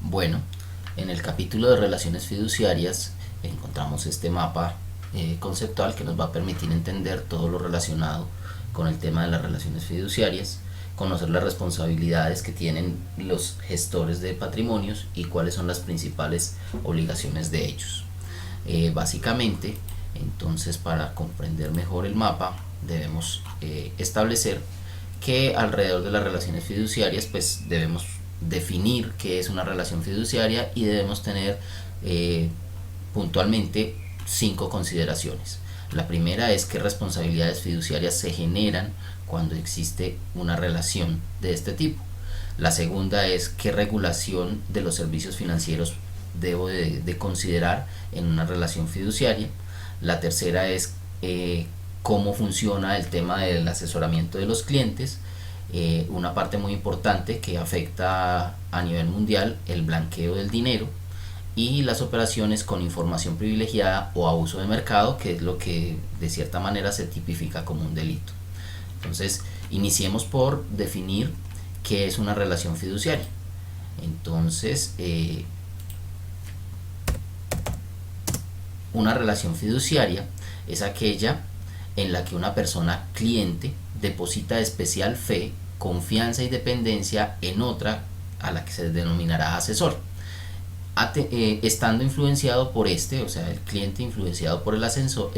Bueno, en el capítulo de relaciones fiduciarias encontramos este mapa conceptual que nos va a permitir entender todo lo relacionado con el tema de las relaciones fiduciarias, conocer las responsabilidades que tienen los gestores de patrimonios y cuáles son las principales obligaciones de ellos. Básicamente, entonces, para comprender mejor el mapa debemos establecer que alrededor de las relaciones fiduciarias pues debemos definir qué es una relación fiduciaria y debemos tener puntualmente 5 consideraciones. La primera es qué responsabilidades fiduciarias se generan cuando existe una relación de este tipo. La segunda es qué regulación de los servicios financieros debo de considerar en una relación fiduciaria. La tercera es cómo funciona el tema del asesoramiento de los clientes, una parte muy importante que afecta a nivel mundial el blanqueo del dinero y las operaciones con información privilegiada o abuso de mercado, que es lo que de cierta manera se tipifica como un delito. Entonces, iniciemos por definir qué es una relación fiduciaria. Entonces, una relación fiduciaria es aquella en la que una persona cliente deposita especial fe, confianza y dependencia en otra a la que se denominará asesor, estando influenciado por este, o sea, el cliente influenciado por el asesor,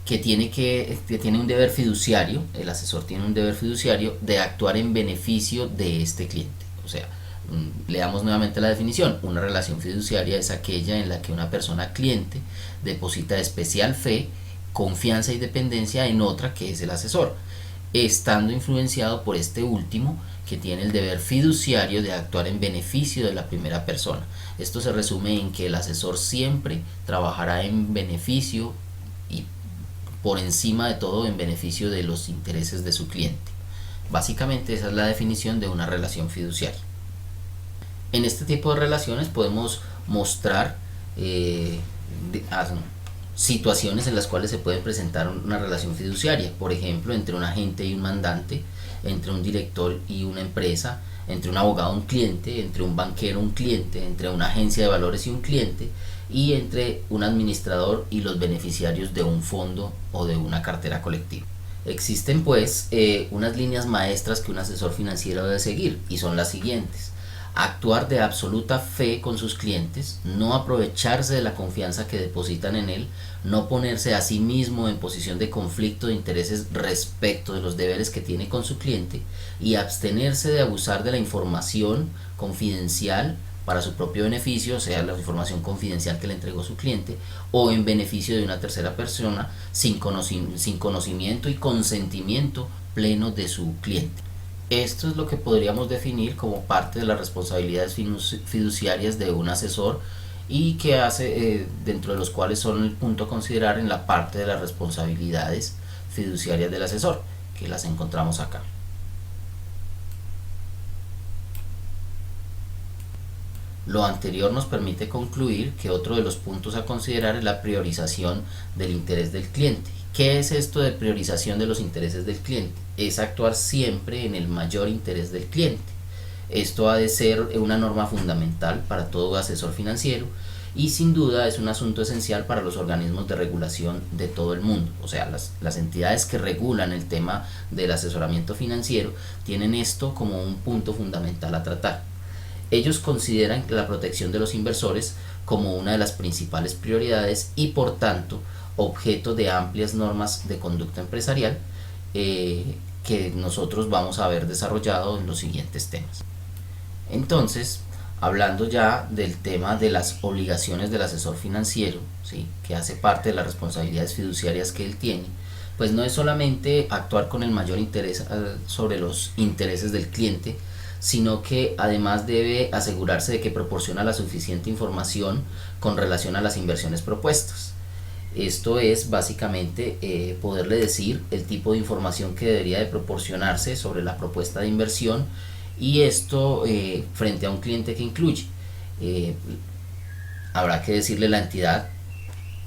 que tiene un deber fiduciario, el asesor tiene un deber fiduciario de actuar en beneficio de este cliente. O sea, leamos nuevamente la definición. Una relación fiduciaria es aquella en la que una persona cliente deposita especial fe, confianza y dependencia en otra que es el asesor, estando influenciado por este último, que tiene el deber fiduciario de actuar en beneficio de la primera persona. Esto se resume en que el asesor siempre trabajará en beneficio y por encima de todo en beneficio de los intereses de su cliente. Básicamente esa es la definición de una relación fiduciaria. En este tipo de relaciones podemos mostrar situaciones en las cuales se puede presentar una relación fiduciaria, por ejemplo, entre un agente y un mandante, entre un director y una empresa, entre un abogado y un cliente, entre un banquero y un cliente, entre una agencia de valores y un cliente, y entre un administrador y los beneficiarios de un fondo o de una cartera colectiva. Existen pues unas líneas maestras que un asesor financiero debe seguir, y son las siguientes: actuar de absoluta fe con sus clientes, no aprovecharse de la confianza que depositan en él, no ponerse a sí mismo en posición de conflicto de intereses respecto de los deberes que tiene con su cliente, y abstenerse de abusar de la información confidencial para su propio beneficio, o sea, la información confidencial que le entregó su cliente, o en beneficio de una tercera persona sin conocimiento y consentimiento pleno de su cliente. Esto es lo que podríamos definir como parte de las responsabilidades fiduciarias de un asesor, y que hace, dentro de los cuales son el punto a considerar en la parte de las responsabilidades fiduciarias del asesor, que las encontramos acá. Lo anterior nos permite concluir que otro de los puntos a considerar es la priorización del interés del cliente. ¿Qué es esto de priorización de los intereses del cliente? Es actuar siempre en el mayor interés del cliente. Esto ha de ser una norma fundamental para todo asesor financiero, y sin duda es un asunto esencial para los organismos de regulación de todo el mundo. O sea, las entidades que regulan el tema del asesoramiento financiero tienen esto como un punto fundamental a tratar. Ellos consideran la protección de los inversores como una de las principales prioridades y, por tanto, objeto de amplias normas de conducta empresarial, que nosotros vamos a ver desarrollado en los siguientes temas. Entonces, hablando ya del tema de las obligaciones del asesor financiero, ¿sí?, que hace parte de las responsabilidades fiduciarias que él tiene, pues no es solamente actuar con el mayor interés sobre los intereses del cliente, sino que además debe asegurarse de que proporciona la suficiente información con relación a las inversiones propuestas. Esto es básicamente poderle decir el tipo de información que debería de proporcionarse sobre la propuesta de inversión, y esto frente a un cliente que incluye. Habrá que decirle la entidad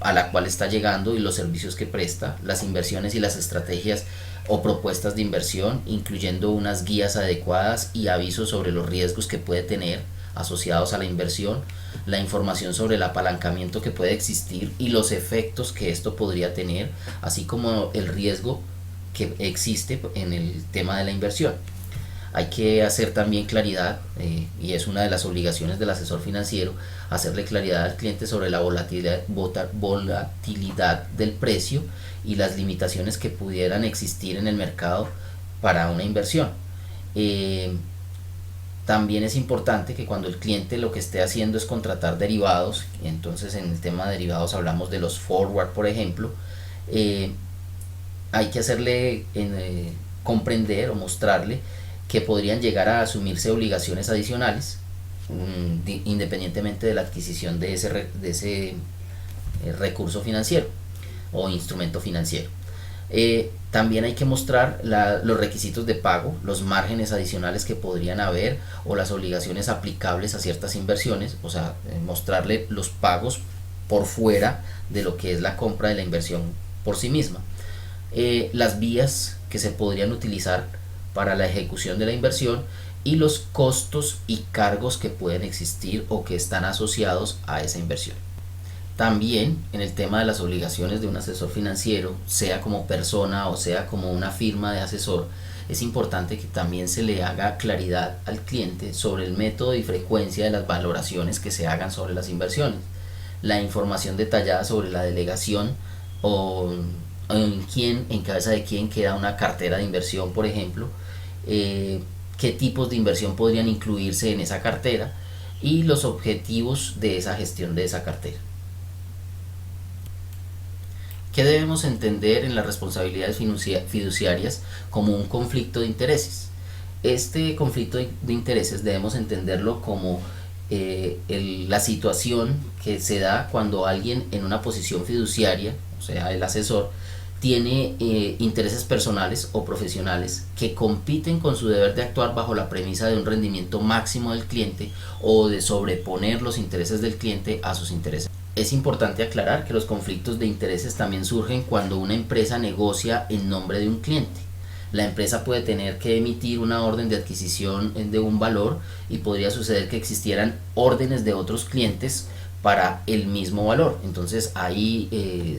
a la cual está llegando y los servicios que presta, las inversiones y las estrategias o propuestas de inversión, incluyendo unas guías adecuadas y avisos sobre los riesgos que puede tener asociados a la inversión, la información sobre el apalancamiento que puede existir y los efectos que esto podría tener, así como el riesgo que existe en el tema de la inversión. Hay que hacer también claridad, y es una de las obligaciones del asesor financiero, hacerle claridad al cliente sobre la volatilidad del precio y las limitaciones que pudieran existir en el mercado para una inversión. También es importante que cuando el cliente lo que esté haciendo es contratar derivados, entonces en el tema de derivados hablamos de los forward, por ejemplo, hay que hacerle comprender o mostrarle que podrían llegar a asumirse obligaciones adicionales, independientemente de la adquisición de ese recurso financiero o instrumento financiero. También hay que mostrar los requisitos de pago, los márgenes adicionales que podrían haber o las obligaciones aplicables a ciertas inversiones, o sea, mostrarle los pagos por fuera de lo que es la compra de la inversión por sí misma. Las vías que se podrían utilizar para la ejecución de la inversión y los costos y cargos que pueden existir o que están asociados a esa inversión. También en el tema de las obligaciones de un asesor financiero, sea como persona o sea como una firma de asesor, es importante que también se le haga claridad al cliente sobre el método y frecuencia de las valoraciones que se hagan sobre las inversiones, la información detallada sobre la delegación o en cabeza de quién queda una cartera de inversión, por ejemplo, qué tipos de inversión podrían incluirse en esa cartera y los objetivos de esa gestión de esa cartera. ¿Qué debemos entender en las responsabilidades fiduciarias como un conflicto de intereses? Este conflicto de intereses debemos entenderlo como la situación que se da cuando alguien en una posición fiduciaria, o sea, el asesor, tiene intereses personales o profesionales que compiten con su deber de actuar bajo la premisa de un rendimiento máximo del cliente o de sobreponer los intereses del cliente a sus intereses. Es importante aclarar que los conflictos de intereses también surgen cuando una empresa negocia en nombre de un cliente. La empresa puede tener que emitir una orden de adquisición de un valor y podría suceder que existieran órdenes de otros clientes para el mismo valor. Entonces ahí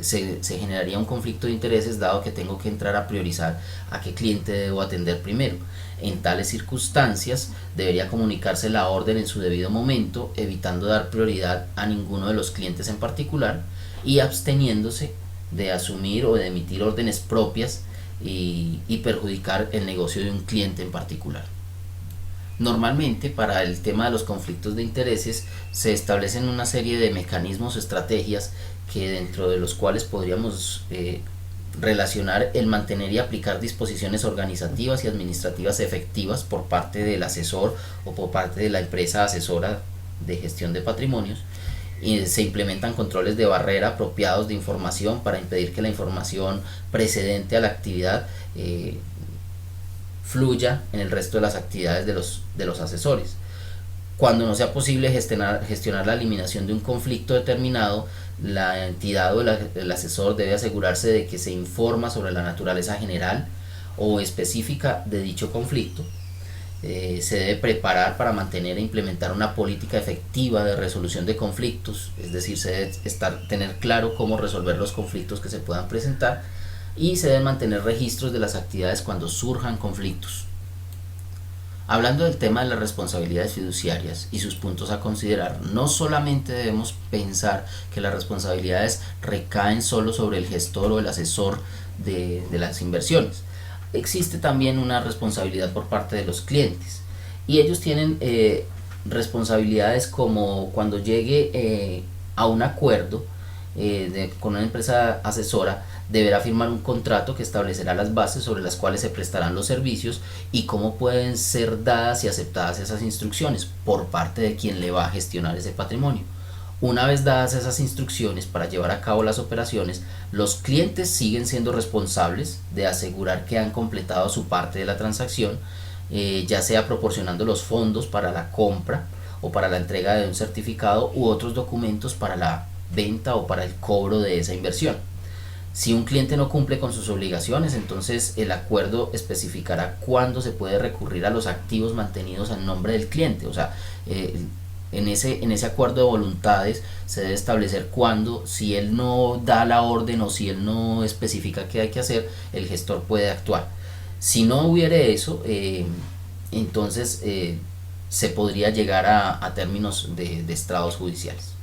se generaría un conflicto de intereses, dado que tengo que entrar a priorizar a qué cliente debo atender primero. En tales circunstancias debería comunicarse la orden en su debido momento, evitando dar prioridad a ninguno de los clientes en particular y absteniéndose de asumir o de emitir órdenes propias y perjudicar el negocio de un cliente en particular. Normalmente, para el tema de los conflictos de intereses se establecen una serie de mecanismos o estrategias que dentro de los cuales podríamos relacionar el mantener y aplicar disposiciones organizativas y administrativas efectivas por parte del asesor o por parte de la empresa asesora de gestión de patrimonios, y se implementan controles de barrera apropiados de información para impedir que la información precedente a la actividad fluya en el resto de las actividades de los asesores. Cuando no sea posible gestionar la eliminación de un conflicto determinado, la entidad o el asesor debe asegurarse de que se informa sobre la naturaleza general o específica de dicho conflicto. Se debe preparar para mantener e implementar una política efectiva de resolución de conflictos, es decir, se debe tener claro cómo resolver los conflictos que se puedan presentar, y se deben mantener registros de las actividades cuando surjan conflictos. Hablando del tema de las responsabilidades fiduciarias y sus puntos a considerar, no solamente debemos pensar que las responsabilidades recaen solo sobre el gestor o el asesor de las inversiones. Existe también una responsabilidad por parte de los clientes, y ellos tienen responsabilidades como cuando llegue a un acuerdo con una empresa asesora, deberá firmar un contrato que establecerá las bases sobre las cuales se prestarán los servicios y cómo pueden ser dadas y aceptadas esas instrucciones por parte de quien le va a gestionar ese patrimonio. Una vez dadas esas instrucciones para llevar a cabo las operaciones, los clientes siguen siendo responsables de asegurar que han completado su parte de la transacción, ya sea proporcionando los fondos para la compra o para la entrega de un certificado u otros documentos para la venta o para el cobro de esa inversión. Si un cliente no cumple con sus obligaciones, entonces el acuerdo especificará cuándo se puede recurrir a los activos mantenidos en nombre del cliente. O sea, en ese acuerdo de voluntades se debe establecer cuándo, si él no da la orden o si él no especifica qué hay que hacer, el gestor puede actuar. Si no hubiere eso, entonces se podría llegar a términos de estrados judiciales.